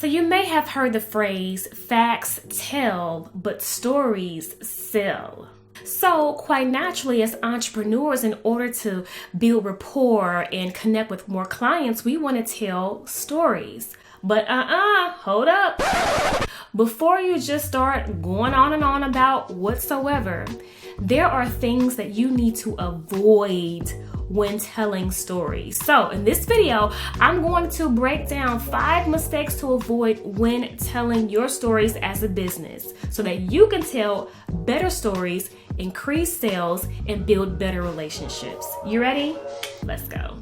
So you may have heard the phrase, facts tell, but stories sell. So quite naturally, as entrepreneurs, in order to build rapport and connect with more clients, we want to tell stories. But hold up. Before you just start going on and on about whatsoever, there are things that you need to avoid when telling stories. So in this video, I'm going to break down 5 mistakes to avoid when telling your stories as a business so that you can tell better stories, increase sales, and build better relationships. You ready? Let's go.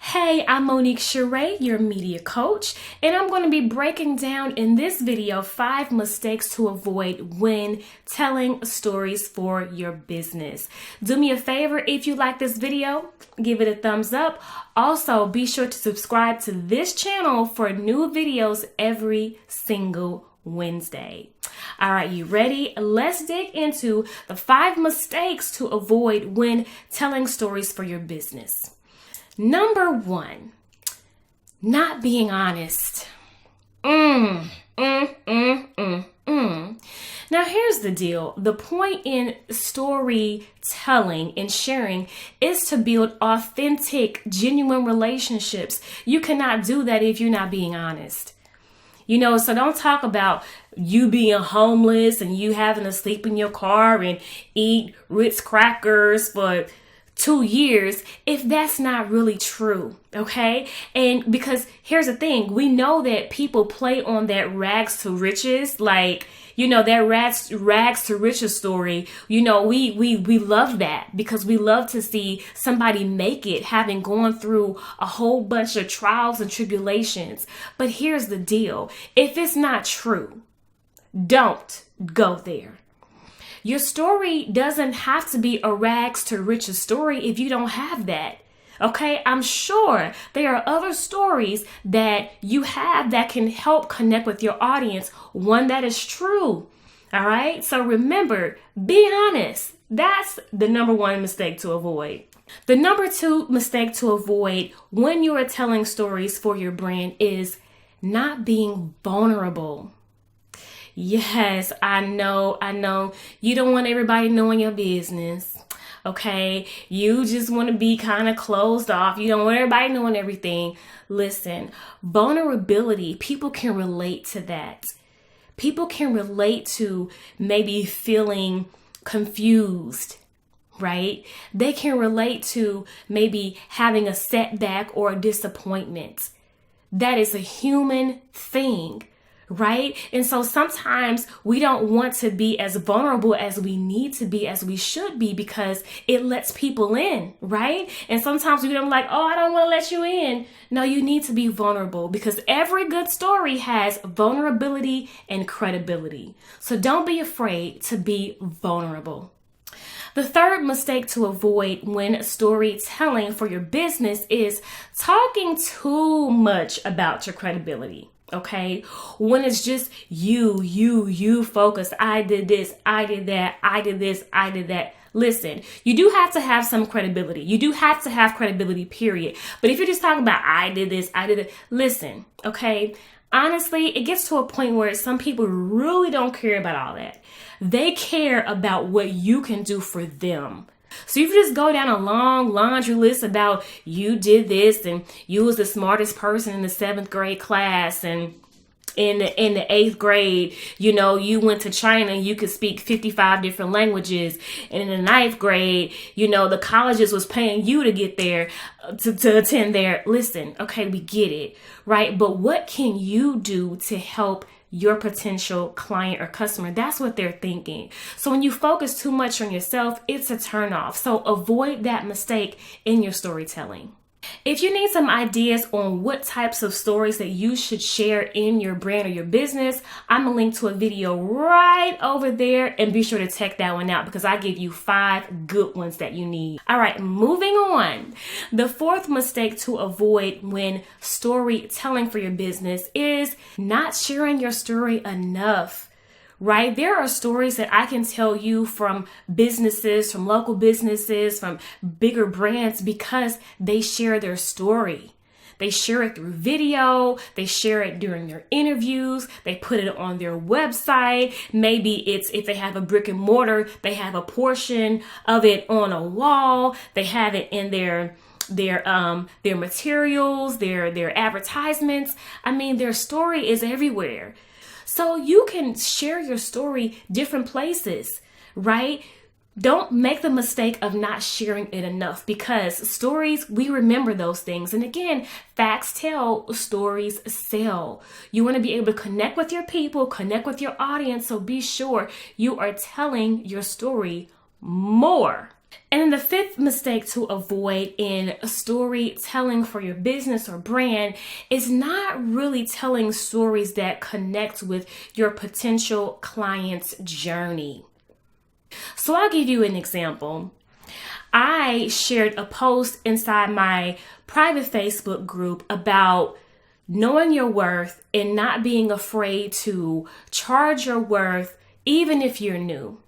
Hey, I'm Monique Shurray, your media coach, and I'm going to be breaking down in this video 5 mistakes to avoid when telling stories for your business. Do me a favor, if you like this video, give it a thumbs up. Also, be sure to subscribe to this channel for new videos every single Wednesday. All right, you ready? Let's dig into the 5 mistakes to avoid when telling stories for your business. Number 1, not being honest. Now here's the deal. The point in storytelling and sharing is to build authentic, genuine relationships. You cannot do that if you're not being honest. So don't talk about you being homeless and you having to sleep in your car and eat Ritz crackers for 2 years if that's not really true, okay? And because here's the thing, we know that people play on that rags to riches, that rags to riches story. We love that because we love to see somebody make it, having gone through a whole bunch of trials and tribulations. But here's the deal, if it's not true, don't go there. Your story doesn't have to be a rags to riches story if you don't have that. Okay, I'm sure there are other stories that you have that can help connect with your audience, one that is true. All right, so remember, be honest. That's the number 1 mistake to avoid. The number 2 mistake to avoid when you are telling stories for your brand is not being vulnerable. Yes, I know. You don't want everybody knowing your business, okay? You just want to be kind of closed off. You don't want everybody knowing everything. Listen, vulnerability, people can relate to that. People can relate to maybe feeling confused, right? They can relate to maybe having a setback or a disappointment. That is a human thing. Right? And so sometimes we don't want to be as vulnerable as we need to be, as we should be, because it lets people in, right? And sometimes we don't like, oh, I don't want to let you in. No, you need to be vulnerable because every good story has vulnerability and credibility. So don't be afraid to be vulnerable. The third mistake to avoid when storytelling for your business is talking too much about your credibility. Okay, when it's just you focus. I did this, I did that, I did this, I did that. Listen, you do have to have some credibility. You do have to have credibility, period. But if you're just talking about I did this, I did it, listen, okay, honestly, it gets to a point where some people really don't care about all that. They care about what you can do for them. So if you just go down a long laundry list about you did this and you was the smartest person in the 7th grade class, and in the 8th grade, you went to China and you could speak 55 different languages. And in the 9th grade, the colleges was paying you to get there, to attend there. Listen, okay, we get it, right? But what can you do to help your potential client or customer? That's what they're thinking. So when you focus too much on yourself, it's a turnoff. So avoid that mistake in your storytelling. If you need some ideas on what types of stories that you should share in your brand or your business, I'm going to link to a video right over there, and be sure to check that one out because I give you 5 good ones that you need. All right, moving on. The 4th mistake to avoid when storytelling for your business is not sharing your story enough. right? There are stories that I can tell you from businesses, from local businesses, from bigger brands, because they share their story. They share it through video. They share it during their interviews. They put it on their website. Maybe it's, if they have a brick and mortar, they have a portion of it on a wall. They have it in their materials, their advertisements. I mean, their story is everywhere. So you can share your story different places, right? Don't make the mistake of not sharing it enough, because stories, we remember those things. And again, facts tell, stories sell. You want to be able to connect with your people, connect with your audience. So be sure you are telling your story more. And then the fifth mistake to avoid in storytelling for your business or brand is not really telling stories that connect with your potential client's journey. So I'll give you an example. I shared a post inside my private Facebook group about knowing your worth and not being afraid to charge your worth, even if you're new.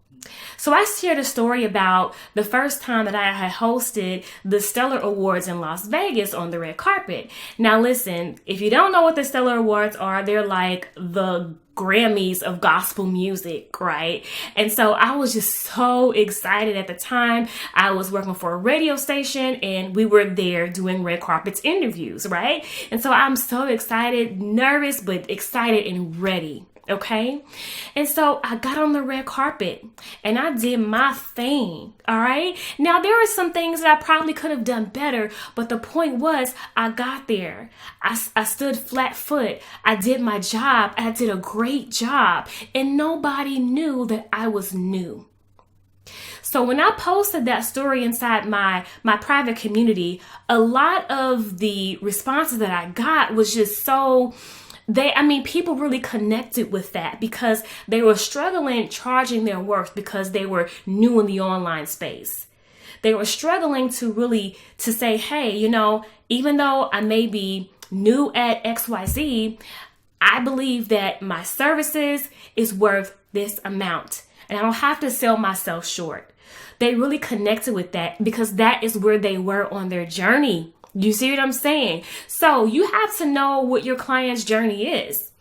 So I shared a story about the first time that I had hosted the Stellar Awards in Las Vegas on the red carpet. Now listen, if you don't know what the Stellar Awards are, they're like the Grammys of gospel music, right? And so I was just so excited at the time. I was working for a radio station and we were there doing red carpet interviews, right? And so I'm so excited, nervous, but excited and ready. Okay. And so I got on the red carpet and I did my thing. All right. Now, there are some things that I probably could have done better, but the point was I got there. I stood flat foot. I did my job. I did a great job, and nobody knew that I was new. So when I posted that story inside my private community, a lot of the responses that I got was just so... people really connected with that because they were struggling charging their worth because they were new in the online space. They were struggling to say, hey, even though I may be new at XYZ, I believe that my services is worth this amount and I don't have to sell myself short. They really connected with that because that is where they were on their journey. You see what I'm saying? So you have to know what your client's journey is.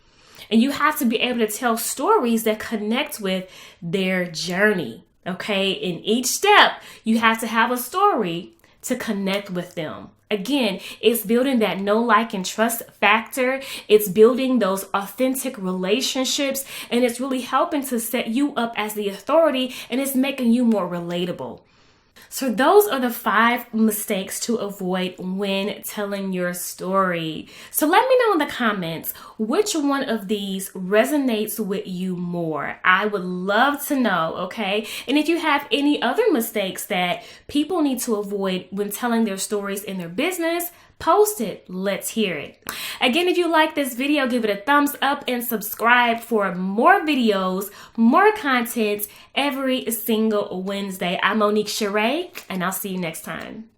And you have to be able to tell stories that connect with their journey. Okay? In each step, you have to have a story to connect with them. Again, it's building that know, like, and trust factor. It's building those authentic relationships. And it's really helping to set you up as the authority. And it's making you more relatable. So those are the 5 mistakes to avoid when telling your story. So let me know in the comments which one of these resonates with you more. I would love to know, okay? And if you have any other mistakes that people need to avoid when telling their stories in their business, post it. Let's hear it. Again, if you like this video, give it a thumbs up and subscribe for more videos, more content every single Wednesday. I'm Monique Shurray, and I'll see you next time.